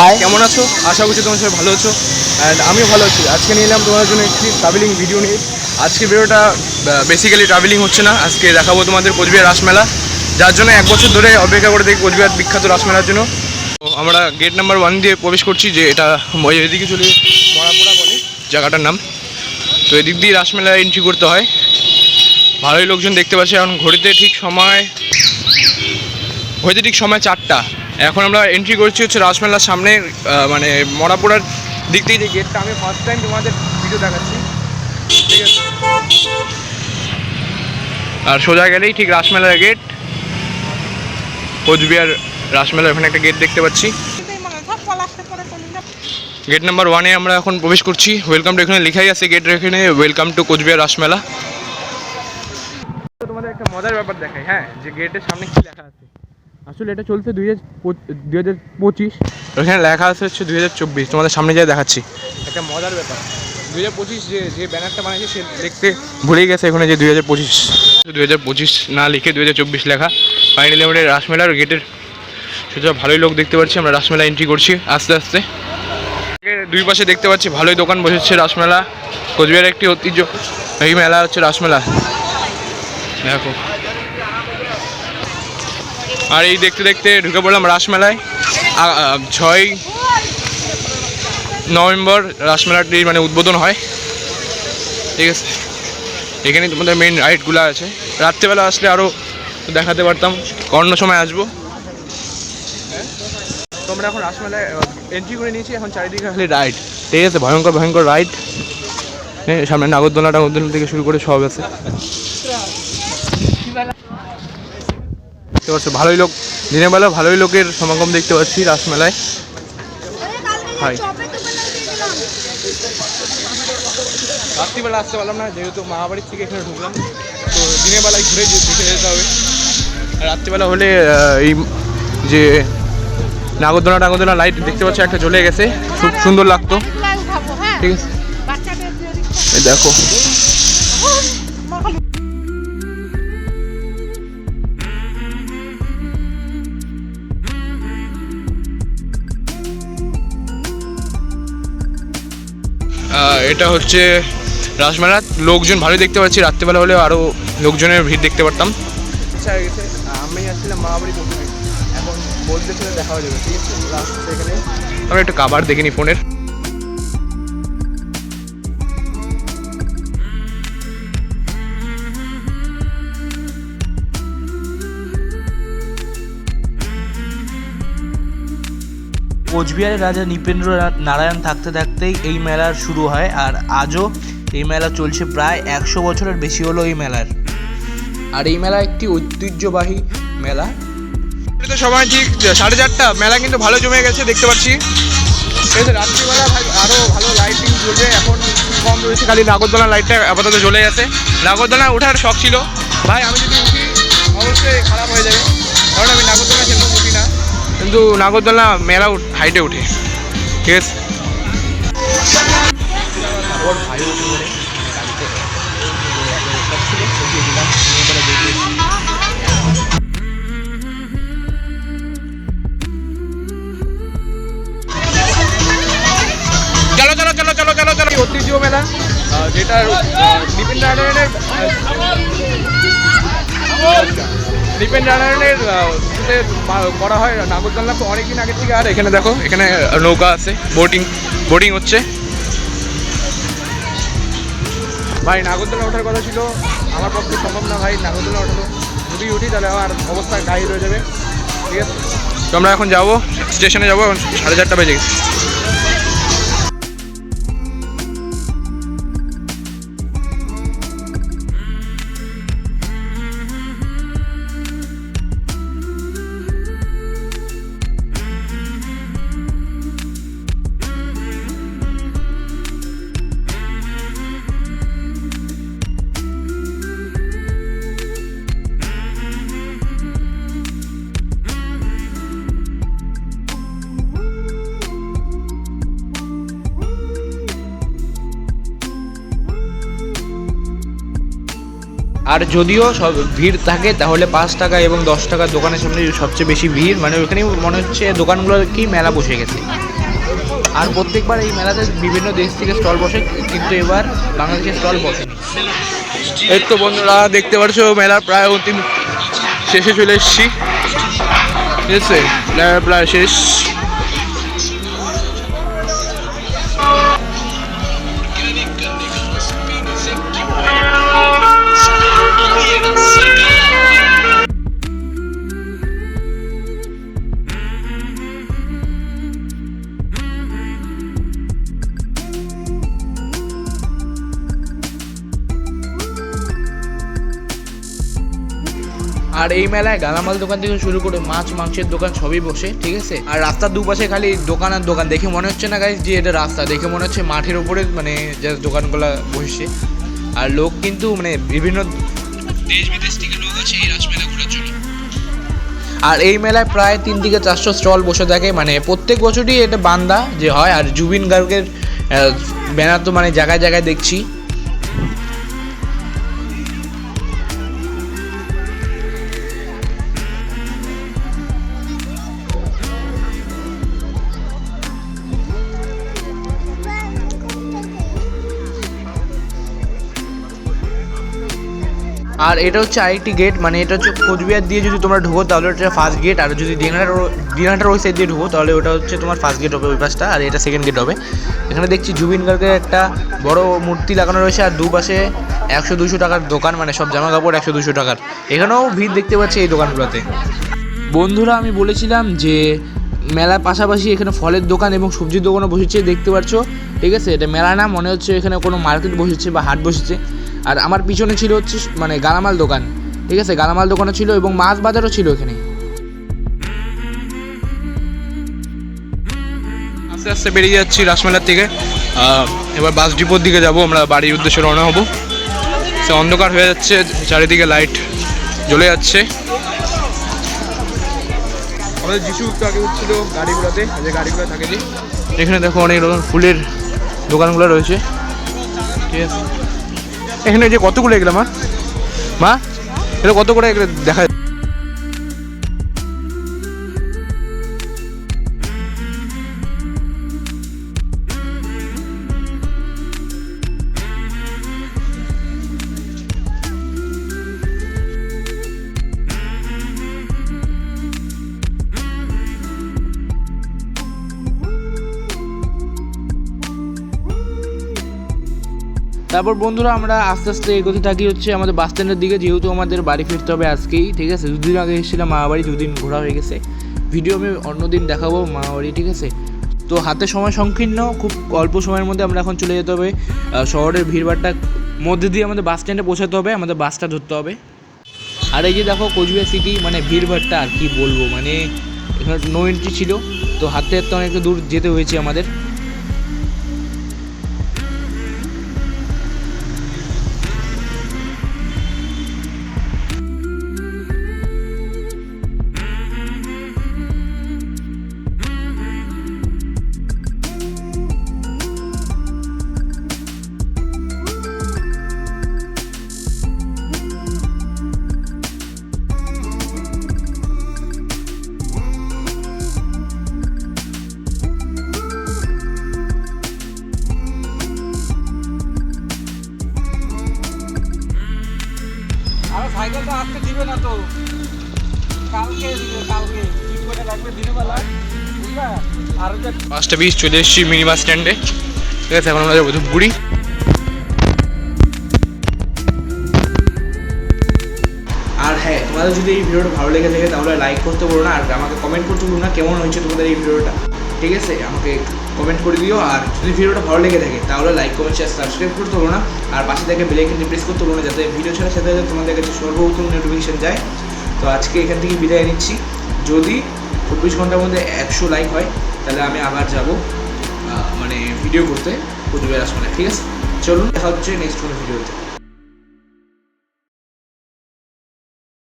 High, কেমন আছো? আশা করছি তোমার সবাই ভালো আছো। অ্যান্ড আমিও ভালো আছি। আজকে নিয়ে এলাম তোমাদের জন্য একটি ট্রাভেলিং ভিডিও নিয়ে। আজকে ভিডিওটা বেসিক্যালি ট্রাভেলিং হচ্ছে না, আজকে দেখাবো তোমাদের কোচবিহার রাসমেলা, যার জন্য 1 বছর ধরে অপেক্ষা করে দেখি কোচবিহার বিখ্যাত রাসমেলার জন্য। তো আমরা গেট নাম্বার 1 দিয়ে প্রবেশ করছি, যে এটা এদিকে চলে মরাপুরা বলে জায়গাটার নাম। তো এদিক দিয়ে রাসমেলা এন্ট্রি করতে হয়। ভালোই লোকজন দেখতে পাচ্ছি। এখন ঘড়িতে ঠিক সময় 4টা। এখন আমরা এন্ট্রি করছি হচ্ছে রাসমেলার সামনে, মানে মরাপুরার দিক থেকে যে গেটটা, আমি ফার্স্ট টাইম তোমাদের ভিডিও দেখাচ্ছি, ঠিক আছে। আর সোজা গেলেই ঠিক রাসমেলার গেট, কোচবিহার রাসমেলার ওখানে একটা গেট দেখতে পাচ্ছি। গেট নাম্বার 1-এ আমরা এখন প্রবেশ করছি। ওয়েলকাম টু, এখানে লেখাই আছে গেটের এখানে, ওয়েলকাম টু কোচবিহার রাসমেলা। তোমাদের একটা মজার ব্যাপার দেখাই, হ্যাঁ, যে গেটের সামনে কি লেখা আছে। আসলে এটা চলছে 2025, ওখানে লেখা আছে হচ্ছে 2024। তোমাদের সামনে যাই দেখাচ্ছি একটা মজার ব্যাপার। 2025 যে ব্যানারটা বানিয়েছে সে লিখতে ভুলেই গেছে এখানে যে 2025 না লিখে 2024 লেখা। ফাইনালি আমাদের রাসমেলার গেটের সোজা ভালোই লোক দেখতে পাচ্ছি। আমরা রাসমেলা এন্ট্রি করছি আস্তে আস্তে। দুই পাশে দেখতে পাচ্ছি ভালোই দোকান বসেছে। রাসমেলা কোচবিহারের একটি ঐতিহ্য এই মেলা হচ্ছে রাসমেলা, দেখো। আর এই দেখতে দেখতে ঢুকে পড়লাম রাসমেলায়। 6 নভেম্বর রাসমেলাটি মানে উদ্বোধন হয়, ঠিক আছে। এখানে তোমাদের মেন রাইডগুলো আছে। রাত্রেবেলা আসলে আরও দেখাতে পারতাম, অন্য সময় আসবো। তো আমরা এখন রাসমেলায় এন্ট্রি করে নিয়েছি। এখন চারিদিকে খালি রাইড, ঠিক আছে, ভয়ঙ্কর ভয়ঙ্কর রাইড। হ্যাঁ, সামনে নাগরদোলনা থেকে শুরু করে সব আছে। দেখতে পাচ্ছ ভালোই লোক, দিনের বেলা ভালোই লোকের সমাগম দেখতে পাচ্ছি রাসমেলায়। হাই, রাত্রিবেলা আসতে পারলাম না, যেহেতু মামাবাড়ির থেকে এখানে ঢুকলাম। তো দিনের বেলায় ঘুরে দেখে যেতে হবে। রাত্রিবেলা হলে এই যে নাগরদোলনা লাইট দেখতে পাচ্ছ একটা জ্বলে গেছে, খুব সুন্দর লাগতো, ঠিক আছে। দেখো এটা হচ্ছে রাসমেলা। লোকজন ভালোই দেখতে পাচ্ছি, রাত্রিবেলা হলেও আরও লোকজনের ভিড় দেখতে পারতাম। আচ্ছা হয়ে গেছে, আমি আসছিলাম মামাবাড়ি পৌঁছে, এখন বলতে ছিল দেখা হয়ে যাবে, ঠিক আছে। রাস্তা এখানে আমি একটু কাবার দেখিনি ফোনের। কোচবিহারের রাজা নৃপেন্দ্র নারায়ণ থাকতে থাকতেই এই মেলার শুরু হয়, আর আজও এই মেলা চলছে। প্রায় 100 বছরের বেশি হলো এই মেলার। আর এই মেলা একটি ঐতিহ্যবাহী মেলা। তো সময় ঠিক 4:30, মেলা কিন্তু ভালো জমে গেছে দেখতে পাচ্ছি, ঠিক আছে। রাত্রিবেলা আরও ভালো লাইটিং জ্বলবে, এখন কম রয়েছে, খালি নাগরদোলনা লাইটটা আপাতত জ্বলে গেছে। নাগরদোলনা ওঠার শখ ছিল ভাই, আমি যদি উঠি অবশ্যই খারাপ হয়ে যাবে, কারণ আমি নাগরদোলনা সেরকম উঠি না, কিন্তু নাগরদোলনা মেলা হাইটে উঠি, ঠিক আছে। ওর ভাই ঐতিহ্য মেলা, যেটা নৃপেন নারায়ণের করা হয় নাগরদোলনা অনেকদিন আগের থেকে। আর এখানে দেখো, এখানে নৌকা আছে, বোটিং হচ্ছে। ভাই নাগরদোলনা ওঠার কথা ছিল, আমার পক্ষে সম্ভব না ভাই নাগরদোলনা ওঠানো। যদি উঠি তাহলে আমার অবস্থা গায়ে রয়ে যাবে, ঠিক আছে। তো আমরা এখন যাবো স্টেশনে, যাবো, এখন 4:30 বেজে গেছে। আর যদিও সব ভিড় থাকে তাহলে 5 টাকা এবং 10 টাকার দোকানের সামনে সবচেয়ে বেশি ভিড়, মানে ওখানেই মনে হচ্ছে দোকানগুলোর কি মেলা বসে গেছে। আর প্রত্যেকবার এই মেলাতে বিভিন্ন দেশ থেকে স্টল বসে, কিন্তু এবার বাংলাদেশের স্টল বসেনি। এই তো বন্ধুরা দেখতে পাচ্ছ মেলার প্রায় অন্তিম শেষে চলে এসেছি, ঠিক আছে, মেলা প্রায় শেষ। আর এই মেলায় গালামাল দোকান থেকে শুরু করে মাছ মাংসের দোকান সবই বসে, ঠিক আছে। আর রাস্তার দুপাশে খালি দোকান আর দোকান, দেখে মনে হচ্ছে না গাইস যে এটা রাস্তা, দেখে মনে হচ্ছে মাঠের উপরে মানে যে দোকানগুলো বসছে। আর লোক কিন্তু মানে বিভিন্ন দেশ বিদেশ থেকে লোক আছে এই রাসমেলা ঘোরার জন্য। আর এই মেলায় প্রায় 3 থেকে 400 স্টল বসে থাকে, মানে প্রত্যেক বছরই এটা বান্দা যে হয়। আর জুবিন গার্গের ব্যানার তো মানে জায়গায় জায়গায় দেখছি। আর এটা হচ্ছে আরেকটি গেট, মানে এটা হচ্ছে কোচবিহার দিয়ে যদি তোমরা ঢুকো তাহলে ওটা ফার্স্ট গেট, আর যদি দিনহাটার ওই সাইড দিয়ে ঢুকো তাহলে ওটা হচ্ছে তোমার ফার্স্ট গেট হবে ওই পাশটা, আর এটা সেকেন্ড গেট হবে। এখানে দেখছি জুবিন গার্গের একটা বড় মূর্তি লাগানো রয়েছে, আর দুপাশে 100-200 টাকার দোকান, মানে সব জামা কাপড় 100-200 টাকার। এখানেও ভিড় দেখতে পাচ্ছি এই দোকানগুলোতে। বন্ধুরা আমি বলেছিলাম যে মেলার পাশাপাশি এখানে ফলের দোকান এবং সবজির দোকানও বসেছে, দেখতে পাচ্ছ, ঠিক আছে। এটা মেলা না, মনে হচ্ছে এখানে কোনো মার্কেট বসেছে বা হাট বসেছে। আর আমার পিছনে ছিল হচ্ছে মানে গালামাল দোকান, ঠিক আছে, গালামাল দোকানও ছিল এবং মাছ বাজারও ছিল এখানে। আস্তে আস্তে বেরিয়ে যাচ্ছি রাসমেলার থেকে, এবার বাস ডিপোর দিকে যাব, আমরা বাড়ির উদ্দেশ্যে রওনা হব। সে অন্ধকার হয়ে যাচ্ছে, চারিদিকে লাইট জ্বলে যাচ্ছে। আমাদের যিশু একটু আগে উঠছিল গাড়িগুলোতে, যে গাড়িগুলো থাকে যে এখানে দেখো অনেক রকম ফুলের দোকানগুলো রয়েছে, ঠিক আছে। এখানে যে কতগুলো এগুলো মা এটা কত করে এগুলো দেখা যায়? তারপর বন্ধুরা আমরা আস্তে আস্তে এগোতে থাকি হচ্ছে আমাদের বাস স্ট্যান্ডের দিকে, যেহেতু আমাদের বাড়ি ফিরতে হবে আজকেই, ঠিক আছে। 2 দিন আগে এসেছিলাম মামাবাড়ি, 2 দিন ঘোরা হয়ে গেছে। ভিডিও আমি অন্যদিন দেখাবো মামাবাড়ি, ঠিক আছে। তো হাতে সময় সংকীর্ণ, খুব অল্প সময়ের মধ্যে আমরা এখন চলে যেতে হবে শহরের ভিড়ভাড়টা মধ্যে দিয়ে আমাদের বাস স্ট্যান্ডে পৌঁছাতে হবে, আমাদের বাসটা ধরতে হবে। আর এই যে দেখো কোচবিহার সিটি, মানে ভিড়ভাড়টা আর কি বলবো, মানে এখানে নো এন্ট্রি ছিল, তো হাঁটতে হাঁটতে অনেকটা দূর যেতে হয়েছে আমাদের। সাইকেলটা আজকে দিবে না তো, কালকে দিবে, কালকে ঠিক করে রাখবে দিনের বেলা, বুঝলা। আর 5:20 চলে এসেছি মিনি বাস স্ট্যান্ডে, ঠিক আছে। এখন আমরা যাবো ধূপগুড়ি। আর হ্যাঁ, তোমাদের যদি এই ভিডিওটা ভালো লেগে থাকে তাহলে লাইক করতে বলো না, আর আমাকে কমেন্ট করতে বলো না কেমন হয়েছে তোমাদের এই ভিডিওটা, ঠিক আছে। আমাকে কমেন্ট করে দিও। আর যদি ভিডিওটা ভালো লেগে থাকে তাহলে লাইক, কমেন্ট, শেয়ার, সাবস্ক্রাইব করতে বলো না। আর পাশে থেকে বেল আইকনটি প্রেস করতে বলো না, যাতে ভিডিও ছাড়ার সাথে সাথে তোমাদের কাছে সর্বপ্রথম নোটিফিকেশন যায়। তো আজকে এখান থেকে বিদায় নিচ্ছি। যদি 24 ঘন্টার মধ্যে 100 লাইক হয় তাহলে আমি আবার যাব মানে ভিডিও করতে কোচবিহার রাসমেলায়, ঠিক আছে। চলুন দেখা হচ্ছে নেক্সট কোনো ভিডিওতে।